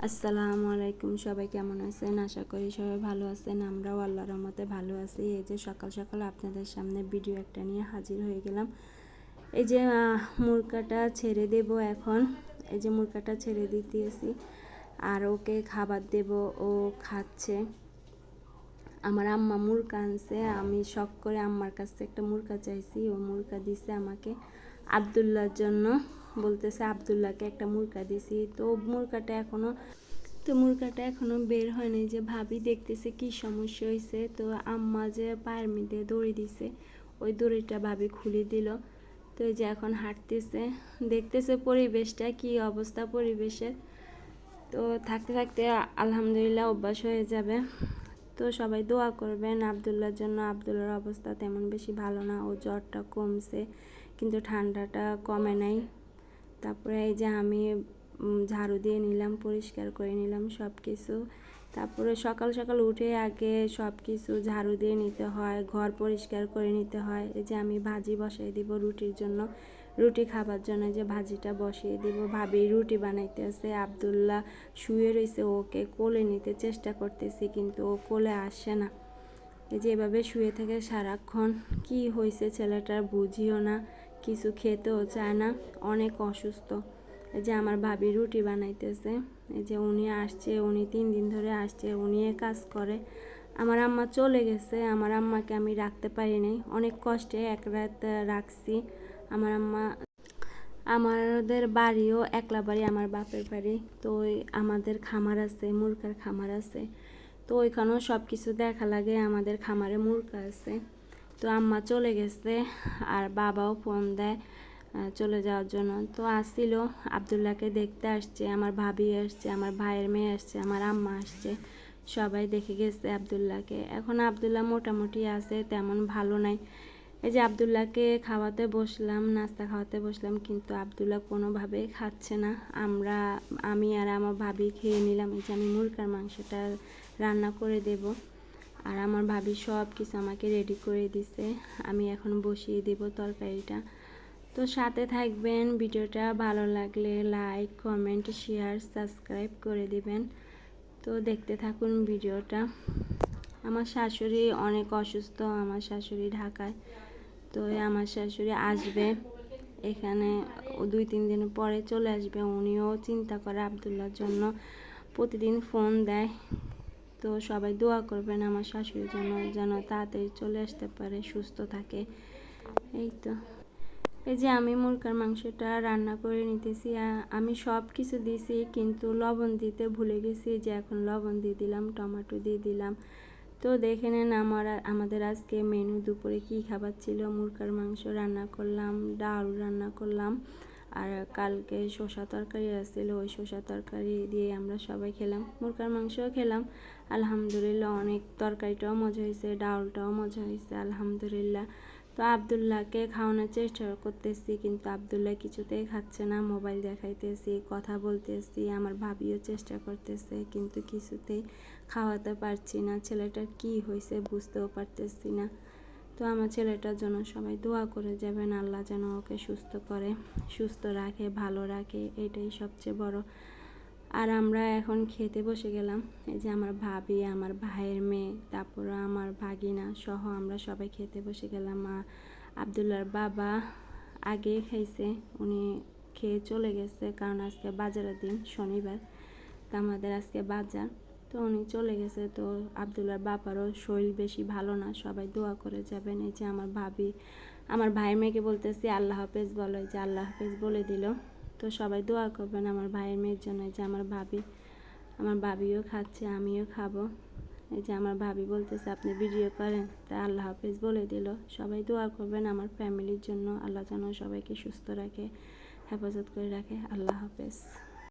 আসসালামু আলাইকুম। সবাই কেমন আছেন? আশা করি সবাই ভালো আছেন। আমরাও আল্লাহর রহমতে ভালো আছি। এই যে সকাল সকাল আপনাদের সামনে ভিডিও একটা নিয়ে হাজির হয়ে গেলাম। এই যে মুরগাটা ছেড়ে দেব এখন। এই যে মুরগাটা ছেড়ে দিতেছি আর ওকে খাবার দেব, ও খাচ্ছে। আমার আম্মা মুরগা আনছে, আমি শখ করে আম্মার কাছে একটা মুরগা চাইছি, ও মুরগা দিছে আমাকে আবদুল্লার জন্য। বলতেছে আবদুল্লাহকে একটা মুরগা দিছি। তো মুরগাটা এখনো বের হয়নি। যে ভাবি দেখতেছে কি সমস্যা হয়েছে। তো আম্মা যে পায়ের মধ্যে দড়ি দিছে, ওই দড়িটা ভাবি খুলে দিল। তো এই যে এখন হাঁটতেছে, দেখতেছে পরিবেশটা কি অবস্থা পরিবেশের। তো থাকতে থাকতে আলহামদুলিল্লাহ অভ্যাস হয়ে যাবে। তো সবাই দোয়া করবেন আবদুল্লার জন্য। আবদুল্লার অবস্থা তেমন বেশি ভালো না, ও জ্বরটা কমছে কিন্তু ঠান্ডাটা কমে নাই। তারপরে এই যে আমি ঝাড়ু দিয়ে নিলাম, পরিষ্কার করে নিলাম সব কিছু। তারপরে সকাল সকাল উঠে আগে সব কিছু ঝাড়ু দিয়ে নিতে হয়, ঘর পরিষ্কার করে নিতে হয়। এই যে আমি ভাজি বসাই দিব রুটির জন্য, রুটি খাবার জন্য যে ভাজিটা বসিয়ে দিব। ভাবি রুটি বানাইতে আছে, আবদুল্লাহ শুয়ে রয়েছে, ওকে কোলে নিতে চেষ্টা করতেছি কিন্তু ও কোলে আসে না। এই যে এভাবে শুয়ে থেকে সারাক্ষণ, কি হয়েছে ছেলেটার বুঝিও না, কিছু খেতেও চায় না, অনেক অসুস্থ। এই যে আমার ভাবি রুটি বানাইতেছে। এই যে উনি আসছে, উনি 3 দিন ধরে আসছে, উনি কাজ করে। আমার আম্মা চলে গেছে, আমার আম্মাকে আমি রাখতে পারি নাই, অনেক কষ্টে এক রাত রাখছি। আমার আম্মা, আমাদের বাড়িও একলা বাড়ি, আমার বাপের বাড়ি। তো আমাদের খামার আছে, মুরগার খামার আছে। তো ওইখানেও সব কিছু দেখা লাগে, আমাদের খামারে মুরগা আছে। তো আম্মা চলে গেছে আর বাবাও ফোন দেয় চলে যাওয়ার জন্য। তো আসছিল, আবদুল্লাহকে দেখতে আসছে, আমার ভাবি আসছে, আমার ভাইয়ের মেয়ে আসছে, আমার আম্মা আসছে, সবাই দেখে গেছে আবদুল্লাহকে। এখন আবদুল্লাহ মোটামুটি আছে, তেমন ভালো নাই। এই যে আবদুল্লাহকে খাওয়াতে বসলাম, নাস্তা খাওয়াতে বসলাম, কিন্তু আবদুল্লাহ কোনোভাবেই খাচ্ছে না। আমি আর আমার ভাবি খেয়ে নিলাম। এই যে আমি মুরগার মাংসটা রান্না করে দেব, আর আমার ভাবি সব কিছু আমাকে রেডি করে দিছে। আমি এখন বসিয়ে দেব তরকারিটা। তো সাথে থাকবেন, ভিডিওটা ভালো লাগলে লাইক, কমেন্ট, শেয়ার, সাবস্ক্রাইব করে দিবেন। তো দেখতে থাকুন ভিডিওটা। আমার শাশুড়ি অনেক অসুস্থ, আমার শাশুড়ি ঢাকায়। তো আমার শাশুড়ি আসবে এখানে, 2-3 দিন পরে চলে আসবে। উনিও চিন্তা করে আবদুল্লার জন্য, প্রতিদিন ফোন দেয়। তো সবাই দোয়া করবেন আমার শাশুড়ির জন্য, যেন তাড়াতাড়ি চলে আসতে পারে, সুস্থ থাকে। এই তো এই যে আমি মুরগার মাংসটা রান্না করে নিতেছি। আমি সব কিছু দিয়েছি কিন্তু লবণ দিতে ভুলে গেছি, যে এখন লবণ দিয়ে দিলাম, টমেটো দিয়ে দিলাম। তো দেখে নেন আমাদের আজকে মেনু, দুপুরে কি খাবার ছিল। মুরগার মাংস রান্না করলাম, ডাল রান্না করলাম, আর কালকে শসা তরকারি আসছিল, ওই শসা তরকারি দিয়ে আমরা সবাই খেলাম। মুরগার মাংসও খেলাম আলহামদুলিল্লাহ, অনেক তরকারিটাও মজা হয়েছে, ডালটাও মজা হয়েছে আলহামদুলিল্লাহ। তো আবদুল্লাহকে খাওয়ানোর চেষ্টা করতেছি কিন্তু আবদুল্লাহ কিছুতেই খাচ্ছে না। মোবাইল দেখাইতেছি, কথা বলতেছি, আমার ভাবিও চেষ্টা করতেছে কিন্তু কিছুতেই খাওয়াতে পারছি না। ছেলেটার কি হয়েছে বুঝতেও পারতেছি না। তো আমার ছেলেটার জন্য সবাই দোয়া করে যাবেন, আল্লাহ যেন ওকে সুস্থ করে, সুস্থ রাখে, ভালো রাখে, এটাই সবচেয়ে বড়। আর আমরা এখন খেতে বসে গেলাম। এই যে আমার ভাবি, আমার ভাইয়ের মেয়ে, তারপর আমার ভাগিনা সহ আমরা সবাই খেতে বসে গেলাম। আবদুল্লার বাবা আগে খাইছে, উনি খেয়ে চলে গেছে, কারণ আজকে বাজারের দিন, শনিবার, তো আমাদের আজকে বাজার। তো উনি চলে গেছে। তো আবদুল্লার বাবারও শরীর বেশি ভালো না, সবাই দোয়া করে যাবেন। এই যে আমার ভাবি, আমার ভাইয়ের মেয়েকে বলতেছি আল্লাহ হাফেজ বলো, এই যে আল্লাহ হাফেজ বলে দিল। তো সবাই দোয়া করবেন আমার ভাইয়ের মেয়ের জন্য। এই যে আমার ভাবিও খাচ্ছে, আমিও খাবো। এই যে আমার ভাবি বলতেছে আপনি ভিডিও করেন, তাই আল্লাহ হাফেজ বলে দিল। সবাই দোয়া করবেন আমার ফ্যামিলির জন্য, আল্লাহ যেন সবাইকে সুস্থ রাখে, হেফাজত করে রাখে। আল্লাহ হাফেজ।